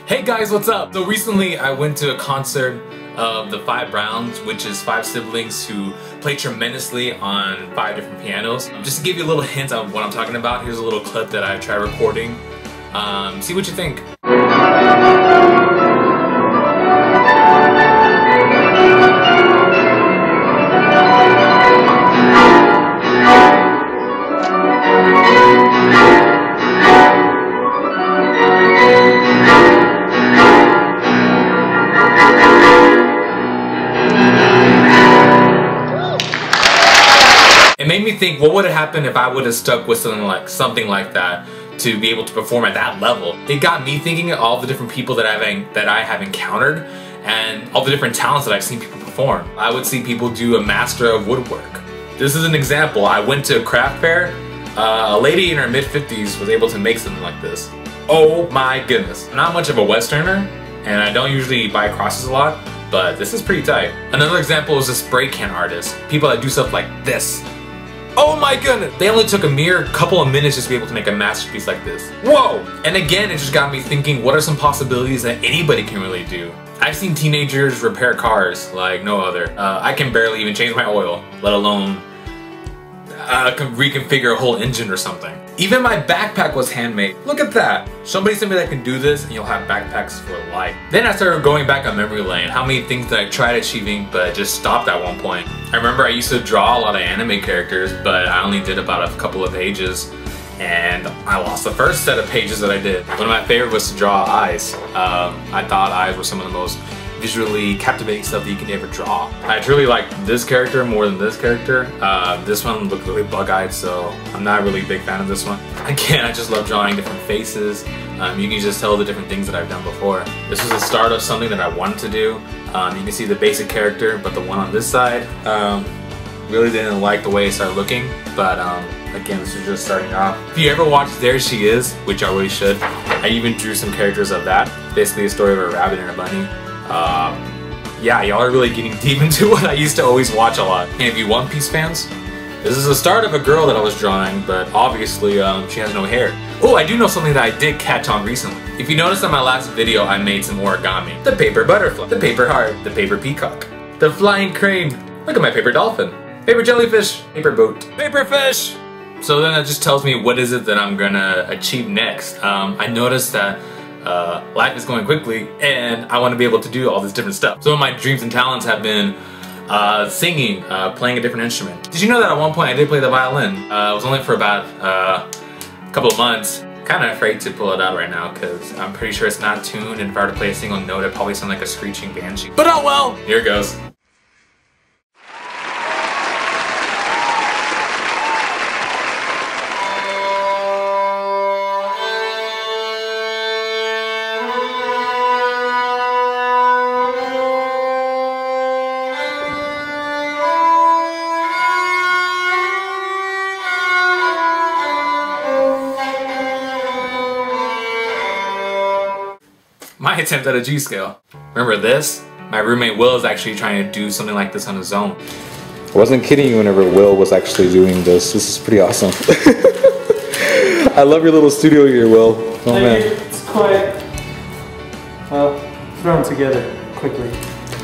Hey guys, what's up? So recently I went to a concert of the 5 Browns, which is 5 siblings who play tremendously on 5 different pianos. Just to give you a little hint of what I'm talking about, here's a little clip that I tried recording. See what you think. It made me think, what would have happened if I would have stuck with something like that to be able to perform at that level? It got me thinking of all the different people that I have encountered and all the different talents that I've seen people perform. I would see people do a master of woodwork. This is an example. I went to a craft fair. A lady in her mid-50s was able to make something like this. Oh my goodness. I'm not much of a Westerner, and I don't usually buy crosses a lot, but this is pretty tight. Another example is a spray can artist. People that do stuff like this. Oh my goodness! They only took a mere couple of minutes just to be able to make a masterpiece like this. Whoa! And again, it just got me thinking, what are some possibilities that anybody can really do? I've seen teenagers repair cars like no other. I can barely even change my oil, let alone reconfigure a whole engine or something. Even my backpack was handmade. Look at that! Somebody sent me that can do this and you'll have backpacks for life. Then I started going back on memory lane. How many things that I tried achieving but just stopped at one point. I remember I used to draw a lot of anime characters, but I only did about a couple of pages and I lost the first set of pages that I did. One of my favorite was to draw eyes. I thought eyes were some of the most visually captivating stuff that you can ever draw. I truly like this character more than this character. This one looked really bug-eyed, so I'm not really a big fan of this one. Again, I just love drawing different faces. You can just tell the different things that I've done before. This was the start of something that I wanted to do. You can see the basic character, but the one on this side, really didn't like the way it started looking, but again, this is just starting off. If you ever watched There She Is, which I really should, I even drew some characters of that. Basically a story of a rabbit and a bunny. Yeah, y'all are really getting deep into what I used to always watch a lot. And if you One Piece fans, this is the start of a girl that I was drawing, but obviously she has no hair. Oh, I do know something that I did catch on recently. If you noticed on my last video, I made some origami. The paper butterfly, the paper heart, the paper peacock, the flying crane. Look at my paper dolphin, paper jellyfish, paper boat, paper fish. So then that just tells me what is it that I'm gonna achieve next. I noticed that life is going quickly and I want to be able to do all this different stuff. Some of my dreams and talents have been singing, playing a different instrument. Did you know that at one point I did play the violin? It was only for about a couple of months. Kind of afraid to pull it out right now because I'm pretty sure it's not tuned, and if I were to play a single note it'd probably sound like a screeching banshee. But oh well! Here it goes. My attempt at a G scale. Remember this? My roommate Will is actually trying to do something like this on his own. I wasn't kidding you whenever Will was actually doing this. This is pretty awesome. I love your little studio here, Will. Oh man. It's quite well thrown together quickly.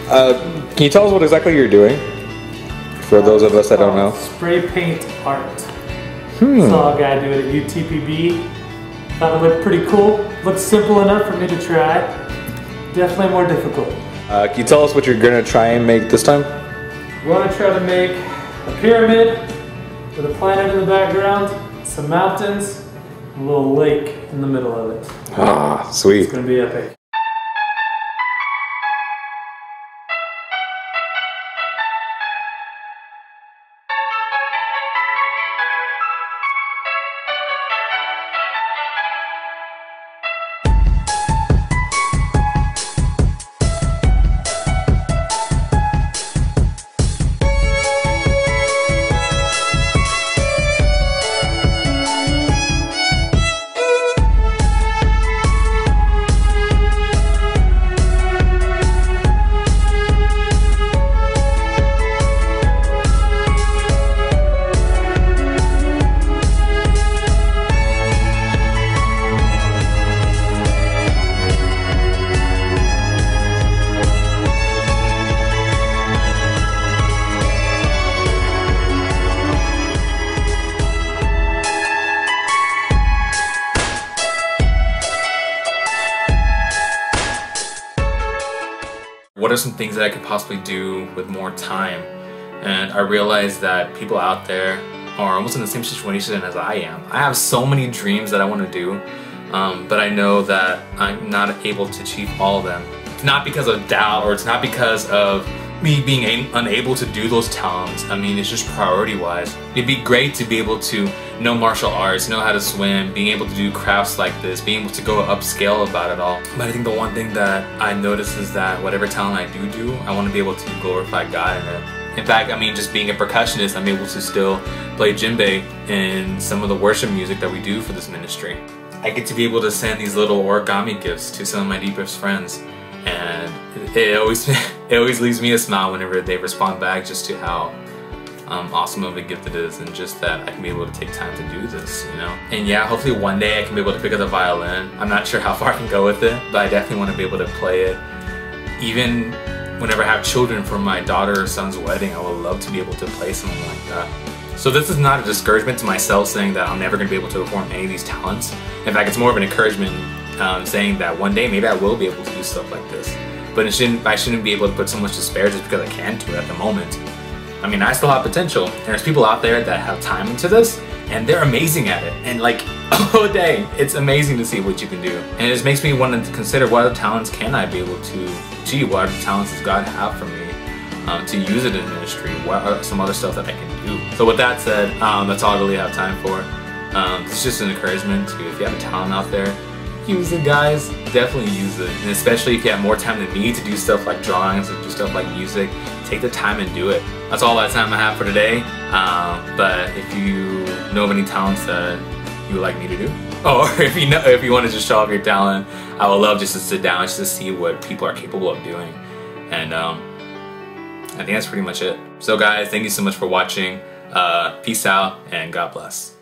Can you tell us what exactly you're doing? For those of us that don't know. Spray paint art. Saw a guy do it at UTPB. Thought it looked pretty cool. Looked simple enough for me to try. Definitely more difficult. Can you tell us what you're gonna try and make this time? We want to try to make a pyramid with a planet in the background, some mountains, a little lake in the middle of it. Ah, sweet. It's gonna be epic. what are some things that I could possibly do with more time? And I realized that people out there are almost in the same situation as I am. I have so many dreams that I want to do, but I know that I'm not able to achieve all of them. It's not because of doubt, or it's not because of me being unable to do those talents. I mean, it's just priority-wise. It'd be great to be able to know martial arts, know how to swim, being able to do crafts like this, being able to go upscale about it all. But I think the one thing that I notice is that whatever talent I do, I want to be able to glorify God in it. In fact, I mean, just being a percussionist, I'm able to still play djembe in some of the worship music that we do for this ministry. I get to be able to send these little origami gifts to some of my deepest friends, and it always leaves me a smile whenever they respond back just to how awesome of a gift it is, and just that I can be able to take time to do this, you know? And yeah, hopefully one day I can be able to pick up the violin. I'm not sure how far I can go with it, but I definitely want to be able to play it. Even whenever I have children for my daughter or son's wedding, I would love to be able to play something like that. So this is not a discouragement to myself saying that I'm never going to be able to perform any of these talents. In fact, it's more of an encouragement saying that one day maybe I will be able to do stuff like this. But I shouldn't be able to put so much despair just because I can't do it at the moment. I mean, I still have potential. And there's people out there that have time into this, and they're amazing at it. And like, oh dang, it's amazing to see what you can do. And it just makes me want to consider what other talents can I be able to achieve? What other talents does God have for me to use it in ministry? What are some other stuff that I can do? So with that said, that's all I really have time for. It's just an encouragement to, if you have a talent out there, use it, guys. Definitely use it. And especially if you have more time than me to do stuff like drawings, to do stuff like music, take the time and do it. That's all that time I have for today. But if you know of any talents that you would like me to do, or if you want to just show off your talent, I would love just to sit down just to see what people are capable of doing. And I think that's pretty much it. So guys, thank you so much for watching. Peace out and God bless.